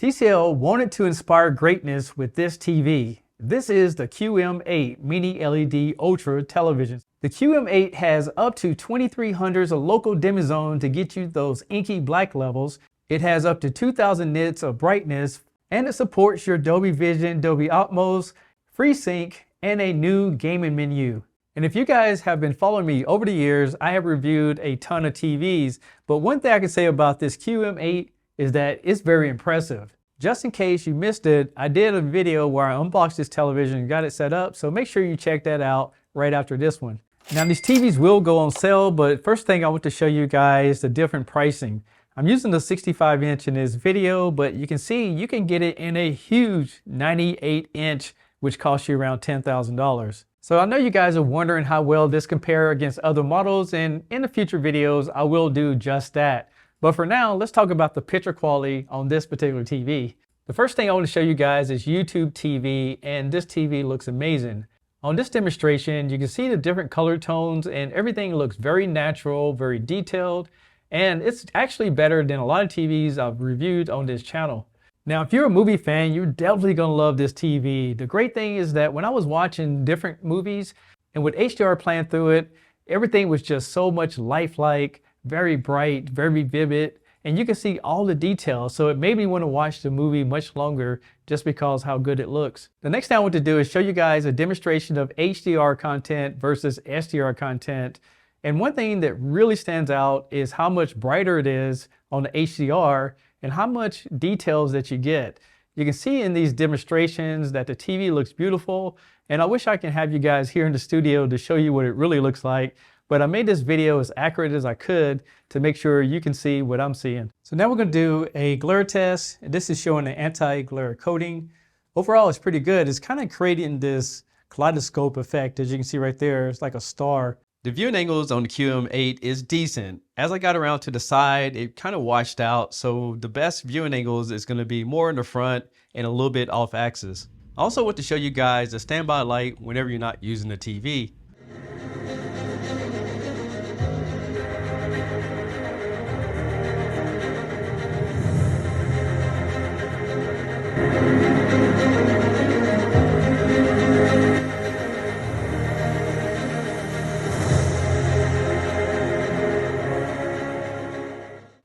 TCL wanted to inspire greatness with this TV. This is the QM8 Mini LED Ultra television. The QM8 has up to 2300s of local demi-zone to get you those inky black levels. It has up to 2000 nits of brightness, and it supports your Dolby Vision, Dolby Atmos, FreeSync, and a new gaming menu. And if you guys have been following me over the years, I have reviewed a ton of TVs, but one thing I can say about this QM8 is that it's very impressive. Just in case you missed it, I did a video where I unboxed this television and got it set up, so make sure you check that out right after this one. Now these TVs will go on sale, but first thing I want to show you guys the different pricing. I'm using the 65-inch in this video, but you can see you can get it in a huge 98-inch, which costs you around $10,000. So I know you guys are wondering how well this compares against other models, and in the future videos I will do just that. But for now, let's talk about the picture quality on this particular TV. The first thing I want to show you guys is YouTube TV, and this TV looks amazing. On this demonstration, you can see the different color tones and everything looks very natural, very detailed, and it's actually better than a lot of TVs I've reviewed on this channel. Now, if you're a movie fan, you're definitely gonna love this TV. The great thing is that when I was watching different movies and with HDR playing through it, everything was just so much lifelike, very bright, very vivid, and you can see all the details, so it made me want to watch the movie much longer just because how good it looks. The next thing I want to do is show you guys a demonstration of HDR content versus SDR content. And one thing that really stands out is how much brighter it is on the HDR and how much details that you get. You can see in these demonstrations that the TV looks beautiful, and I wish I can have you guys here in the studio to show you what it really looks like. But I made this video as accurate as I could to make sure you can see what I'm seeing. So now we're going to do a glare test. This is showing an anti-glare coating. Overall, it's pretty good. It's kind of creating this kaleidoscope effect. As you can see right there, it's like a star. The viewing angles on the QM8 is decent. As I got around to the side, it kind of washed out. So the best viewing angles is going to be more in the front and a little bit off axis. I also want to show you guys a standby light whenever you're not using the TV.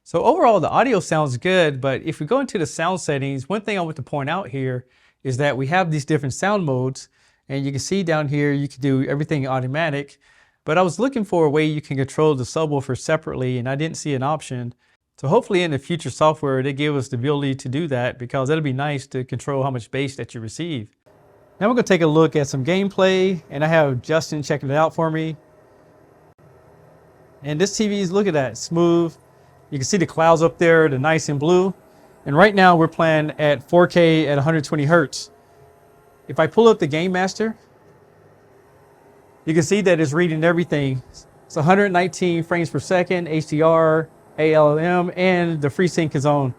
So overall, the audio sounds good, but if we go into the sound settings, one thing I want to point out here is that we have these different sound modes, and you can see down here, you can do everything automatic, but I was looking for a way you can control the subwoofer separately, and I didn't see an option. So hopefully in the future software, they give us the ability to do that, because that'll be nice to control how much bass that you receive. Now we're gonna take a look at some gameplay, and I have Justin checking it out for me. And this TV is, look at that, smooth. You can see the clouds up there, the nice and blue. And right now we're playing at 4K at 120 Hertz. If I pull up the Game Master, you can see that it's reading everything. It's 119 frames per second, HDR, ALM, and the FreeSync is on.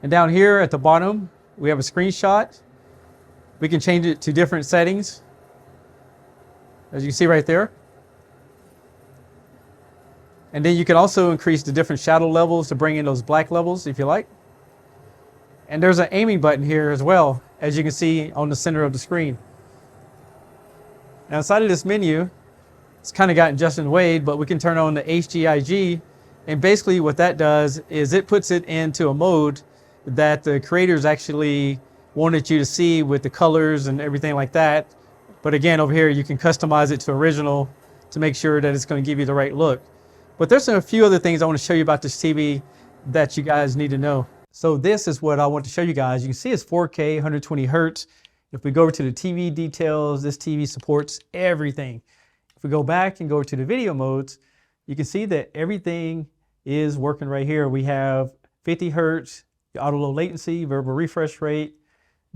And down here at the bottom, we have a screenshot. We can change it to different settings, as you can see right there. And then you can also increase the different shadow levels to bring in those black levels if you like. And there's an aiming button here as well, as you can see on the center of the screen. Now inside of this menu, it's kind of gotten just in the way, but we can turn on the HGIG. And basically what that does is it puts it into a mode that the creators actually wanted you to see with the colors and everything like that. But again, over here, you can customize it to original to make sure that it's going to give you the right look. But there's a few other things I want to show you about this TV that you guys need to know. So this is what I want to show you guys. You can see it's 4K, 120 Hertz. If we go over to the TV details, this TV supports everything. If we go back and go to the video modes, you can see that everything is working right here. We have 50 Hertz, the auto low latency, variable refresh rate,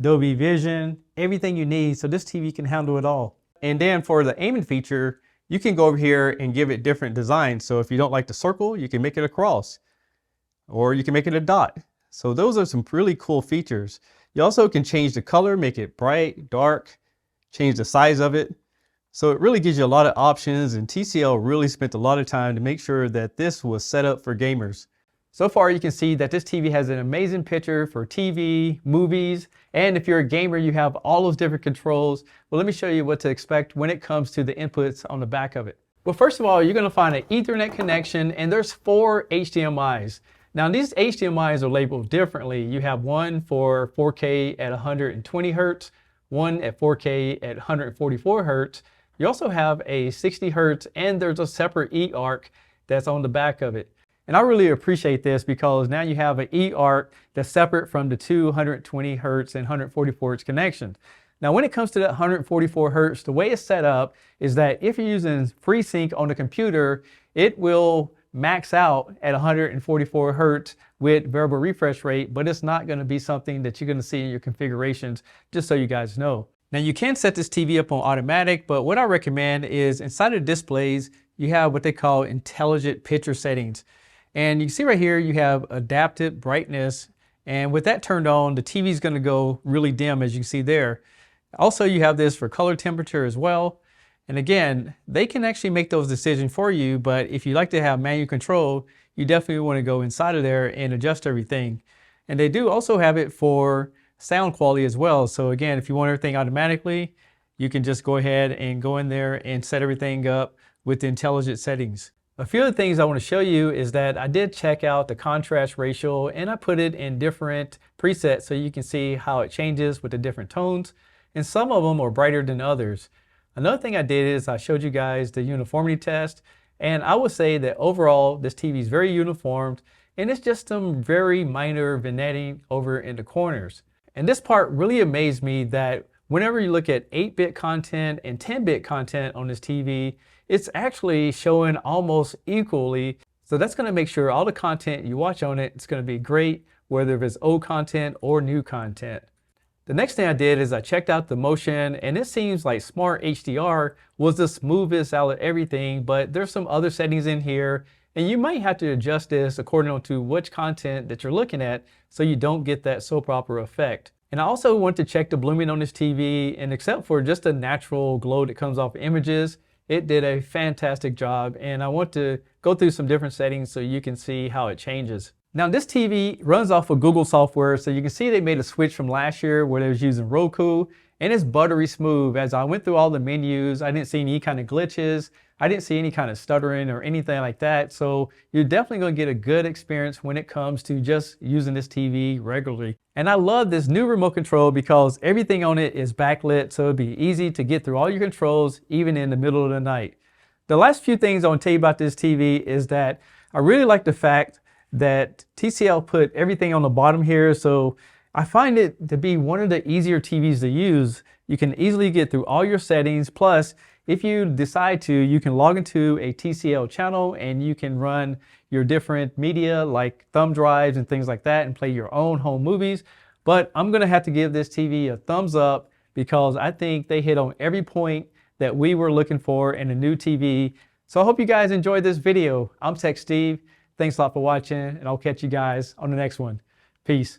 Dolby Vision, everything you need. So this TV can handle it all. And then for the aiming feature, you can go over here and give it different designs. So if you don't like the circle, you can make it a cross, or you can make it a dot. So those are some really cool features. You also can change the color, make it bright, dark, change the size of it. So it really gives you a lot of options, and TCL really spent a lot of time to make sure that this was set up for gamers. So far you can see that this TV has an amazing picture for TV, movies, and if you're a gamer you have all those different controls. Well, let me show you what to expect when it comes to the inputs on the back of it. Well, first of all, you're going to find an Ethernet connection, and there's 4 HDMIs. Now these HDMIs are labeled differently. You have one for 4K at 120 Hertz, one at 4K at 144 Hertz. You also have a 60 Hertz, and there's a separate eARC that's on the back of it. And I really appreciate this because now you have an eARC that's separate from the 220 Hertz and 144 Hertz connections. Now when it comes to that 144 Hertz, the way it's set up is that if you're using FreeSync on the computer, it will max out at 144 Hertz with variable refresh rate, but it's not going to be something that you're going to see in your configurations, just so you guys know. Now you can set this TV up on automatic, but what I recommend is inside of displays, you have what they call intelligent picture settings. And you can see right here, you have adaptive brightness. And with that turned on, the TV is going to go really dim, as you can see there. Also, you have this for color temperature as well. And again, they can actually make those decisions for you, but if you like to have manual control, you definitely want to go inside of there and adjust everything. And they do also have it for sound quality as well. So again, if you want everything automatically, you can just go ahead and go in there and set everything up with the intelligent settings. A few of the things I want to show you is that I did check out the contrast ratio, and I put it in different presets so you can see how it changes with the different tones. And some of them are brighter than others. Another thing I did is I showed you guys the uniformity test, and I would say that overall this TV is very uniformed, and it's just some very minor vignetting over in the corners. And this part really amazed me that whenever you look at 8-bit content and 10-bit content on this TV, it's actually showing almost equally. So that's going to make sure all the content you watch on it, it's going to be great, whether it's old content or new content. The next thing I did is I checked out the motion, and it seems like Smart HDR was the smoothest out of everything, but there's some other settings in here, and you might have to adjust this according to which content that you're looking at so you don't get that soap opera effect. And I also want to check the blooming on this TV, and except for just a natural glow that comes off images, it did a fantastic job, and I want to go through some different settings so you can see how it changes. Now this TV runs off of Google software, so you can see they made a switch from last year where they was using Roku, and it's buttery smooth. As I went through all the menus, I didn't see any kind of glitches. I didn't see any kind of stuttering or anything like that. So you're definitely going to get a good experience when it comes to just using this TV regularly. And I love this new remote control because everything on it is backlit, so it'll be easy to get through all your controls, even in the middle of the night. The last few things I want to tell you about this TV is that I really like the fact that TCL put everything on the bottom here, so I find it to be one of the easier TVs to use. You can easily get through all your settings, plus if you decide to, you can log into a TCL channel and you can run your different media like thumb drives and things like that and play your own home movies. But I'm going to have to give this TV a thumbs up because I think they hit on every point that we were looking for in a new TV. So I hope you guys enjoyed this video. I'm Tech Steve. Thanks a lot for watching, and I'll catch you guys on the next one. Peace.